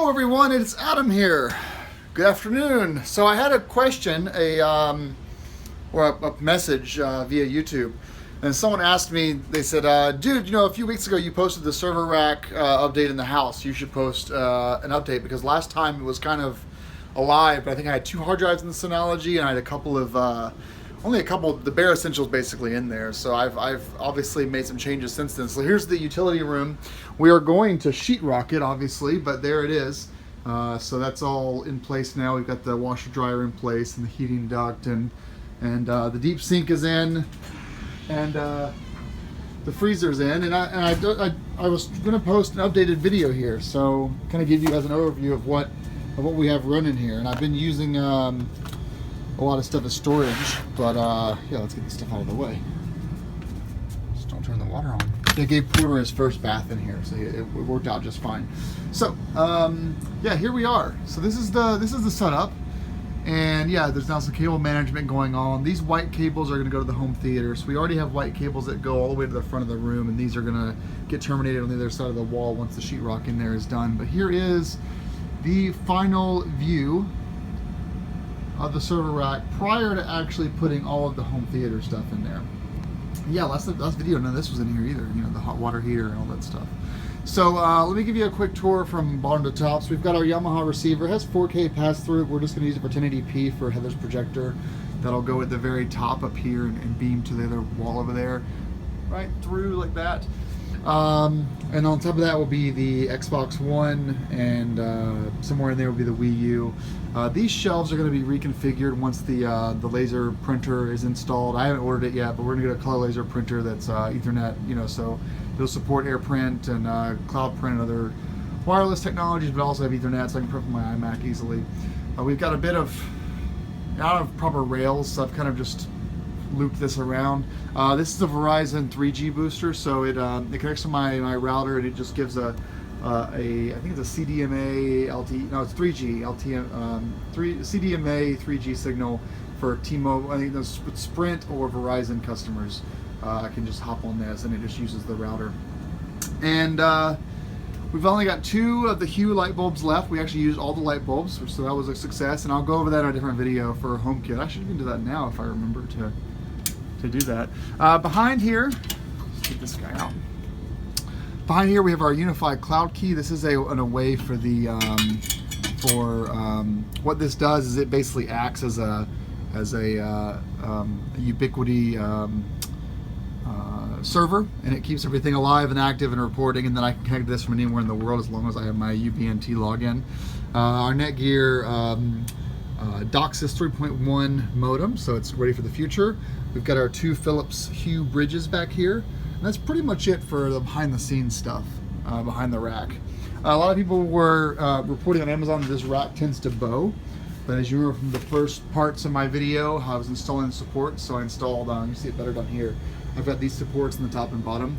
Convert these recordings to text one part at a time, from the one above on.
Hello everyone, it's Adam here. Good afternoon. So I had a question, a message via YouTube, and someone asked me. They said, "Dude, you know, a few weeks ago you posted the server rack update in the house. You should post an update because last time it was kind of alive. But I think I had 2 hard drives in the Synology, and I had a couple of only a couple of the bare essentials basically in there. So I've obviously made some changes since then. So here's the utility room. We are going to sheetrock it, obviously, but there it is. So that's all in place now. We've got the washer dryer in place and the heating duct, and the deep sink is in, and the freezer's in. And I was going to post an updated video here, so kind of give you guys an overview of what we have running here. And I've been using a lot of stuff as storage, but yeah, let's get this stuff out of the way. Just don't turn the water on. They gave Porter his first bath in here, so it worked out just fine. So yeah, here we are. So this is the setup, and yeah, there's now some cable management going on. These white cables are going to go to the home theater. So we already have white cables that go all the way to the front of the room, and these are going to get terminated on the other side of the wall once the sheetrock in there is done. But here is the final view of the server rack prior to actually putting all of the home theater stuff in there. Yeah, last video, none of this was in here either, you know, the hot water heater and all that stuff. So let me give you a quick tour from bottom to top. So we've got our Yamaha receiver. It has 4K pass-through. We're just going to use it for 1080p for Heather's projector. That'll go at the very top up here and beam to the other wall over there, right through like that. And on top of that will be the Xbox One, and somewhere in there will be the Wii U. These shelves are going to be reconfigured once the laser printer is installed. I haven't ordered it yet, but we're going to get a color laser printer that's Ethernet, you know, so it'll support AirPrint and Cloud Print and other wireless technologies, but also have Ethernet, so I can print from my iMac easily. We've got a bit of out of proper rails, so I've kind of just looped this around. This is a Verizon 3G booster, so it connects to my router, and it just gives I think it's a CDMA LTE, no, it's 3G LTE, CDMA 3G signal for T-Mobile. I think those Sprint or Verizon customers can just hop on this, and it just uses the router. And we've only got 2 of the Hue light bulbs left. We actually used all the light bulbs, so that was a success, and I'll go over that in a different video for HomeKit. I should even do that now if I remember to do that. Behind here, let's get this guy out. Behind here we have our unified cloud key. This is an away for the what this does is it basically acts as a Ubiquiti server, and it keeps everything alive and active and reporting, and then I can connect this from anywhere in the world as long as I have my UBNT login. Our Netgear DOCSIS 3.1 modem, so it's ready for the future. We've got our 2 Philips Hue bridges back here, and that's pretty much it for the behind the scenes stuff behind the rack. A lot of people were reporting on Amazon that this rack tends to bow, but as you remember from the first parts of my video, I was installing support, so I installed, you can see it better down here. I've got these supports in the top and bottom.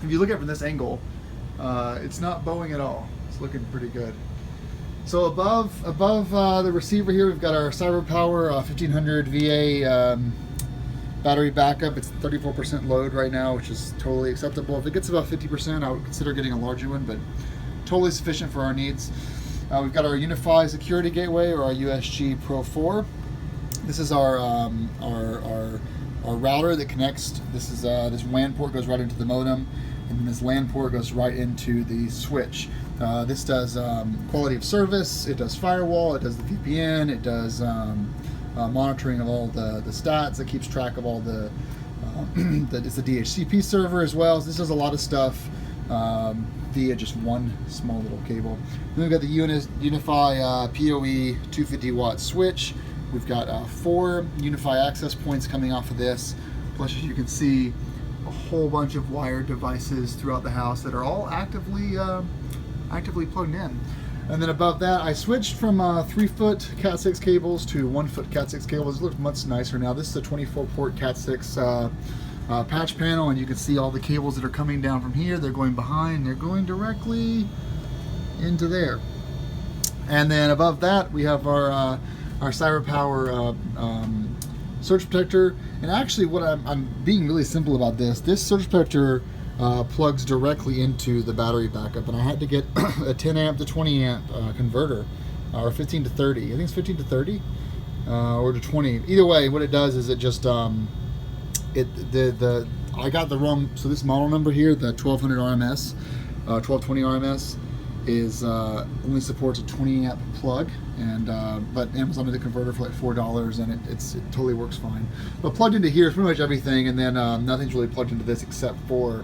If you look at it from this angle, it's not bowing at all. It's looking pretty good. So above the receiver here, we've got our CyberPower 1500 VA battery backup. It's 34% load right now, which is totally acceptable. If it gets about 50%, I would consider getting a larger one, but totally sufficient for our needs. We've got our Unify security gateway, or our USG Pro 4. This is our router that connects. This is this WAN port goes right into the modem, and then this LAN port goes right into the switch. This does quality of service, it does firewall, it does the VPN, it does monitoring of all the stats, it keeps track of all the, it's the DHCP server as well. So this does a lot of stuff via just one small little cable. Then we've got the Unify PoE 250 watt switch. We've got 4 Unify access points coming off of this, plus as you can see a whole bunch of wired devices throughout the house that are all actively plugged in. And then above that, I switched from 3-foot Cat6 cables to 1-foot Cat6 cables. It looks much nicer now. This is a 24-port Cat6 patch panel, and you can see all the cables that are coming down from here. They're going behind, they're going directly into there. And then above that, we have our CyberPower surge protector. And actually, what I'm being really simple about this surge protector plugs directly into the battery backup, and I had to get a 10 amp to 20 amp converter, or 15 to 30. I think it's 15 to 30 or to 20. Either way, what it does is it just I got the wrong. So this model number here, the 1200 RMS, 1220 RMS, is only supports a 20 amp plug, and but Amazon made the converter for like $4, and it totally works fine. But plugged into here is pretty much everything, and then nothing's really plugged into this except for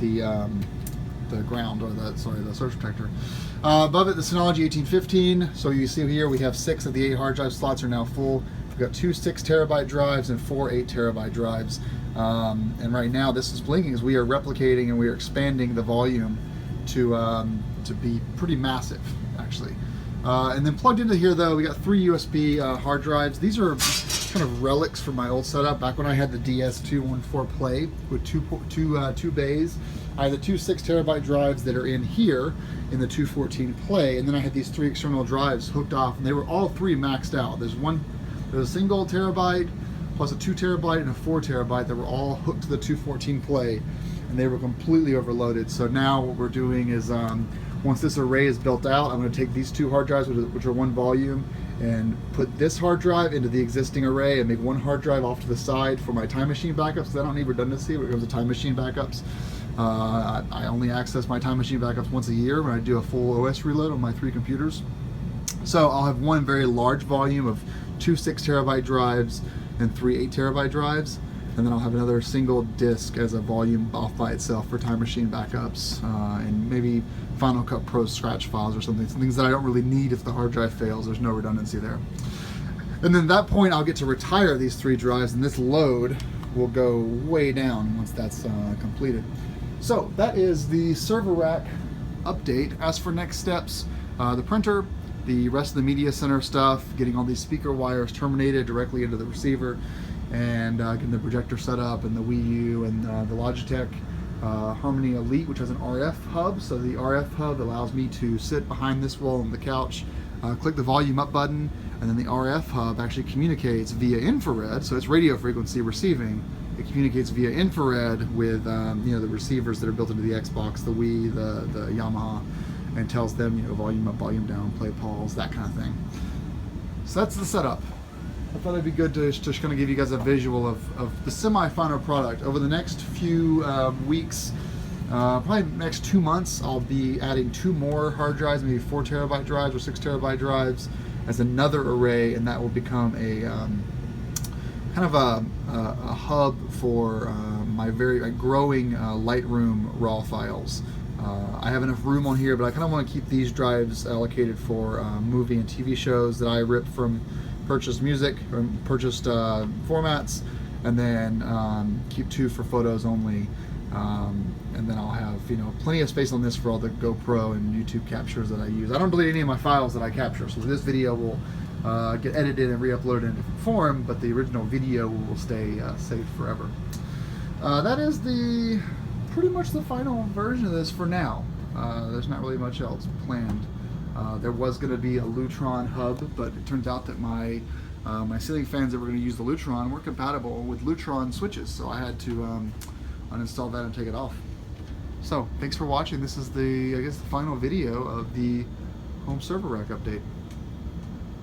the ground, or the surge protector. Above it, the Synology 1815. So you see here we have 6 of the 8 hard drive slots are now full. We've got 2 6 terabyte drives and 4 8 terabyte drives. And right now this is blinking as we are replicating and we are expanding the volume to be pretty massive, actually. And then plugged into here, though, we got 3 USB hard drives. These are kind of relics from my old setup back when I had the DS214 Play with two bays. I had the 2 6 terabyte drives that are in here in the 214 Play, and then I had these 3 external drives hooked off, and they were all 3 maxed out. There's a single terabyte plus a 2 terabyte and a 4 terabyte that were all hooked to the 214 Play, and they were completely overloaded. So now what we're doing is, once this array is built out, I'm going to take these 2 hard drives, which are 1 volume, and put this hard drive into the existing array and make 1 hard drive off to the side for my Time Machine backups, because I don't need redundancy when it comes to Time Machine backups. I only access my Time Machine backups once a year when I do a full OS reload on my 3 computers. So I'll have 1 very large volume of 2 6 terabyte drives and 3 8 terabyte drives, and then I'll have another single disk as a volume off by itself for Time Machine backups, and maybe Final Cut Pro scratch files or something, some things that I don't really need if the hard drive fails. There's no redundancy there. And then at that point I'll get to retire these 3 drives, and this load will go way down once that's completed. So that is the server rack update. As for next steps, the printer, the rest of the media center stuff, getting all these speaker wires terminated directly into the receiver, and getting the projector set up, and the Wii U, and the Logitech Harmony Elite, which has an RF hub. So the RF hub allows me to sit behind this wall on the couch, click the volume up button, and then the RF hub actually communicates via infrared. So it's radio frequency receiving. It communicates via infrared with the receivers that are built into the Xbox, the Wii, the Yamaha, and tells them, volume up, volume down, play pause, that kind of thing. So that's the setup. I thought it'd be good to just kind of give you guys a visual of the semi-final product. Over the next few weeks, probably next 2 months, I'll be adding 2 more hard drives, maybe 4 terabyte drives or 6 terabyte drives, as another array, and that will become a kind of a hub for my very growing Lightroom RAW files. I have enough room on here, but I kind of want to keep these drives allocated for movie and TV shows that I rip from purchased music or purchased formats, and then keep 2 for photos only, and then I'll have plenty of space on this for all the GoPro and YouTube captures that I use. I don't delete any of my files that I capture, so this video will get edited and re-uploaded in a different form, but the original video will stay saved forever. That is pretty much the final version of this for now. There's not really much else planned. There was going to be a Lutron hub, but it turns out that my ceiling fans that were going to use the Lutron were compatible with Lutron switches, so I had to uninstall that and take it off. So thanks for watching. This is the final video of the home server rack update.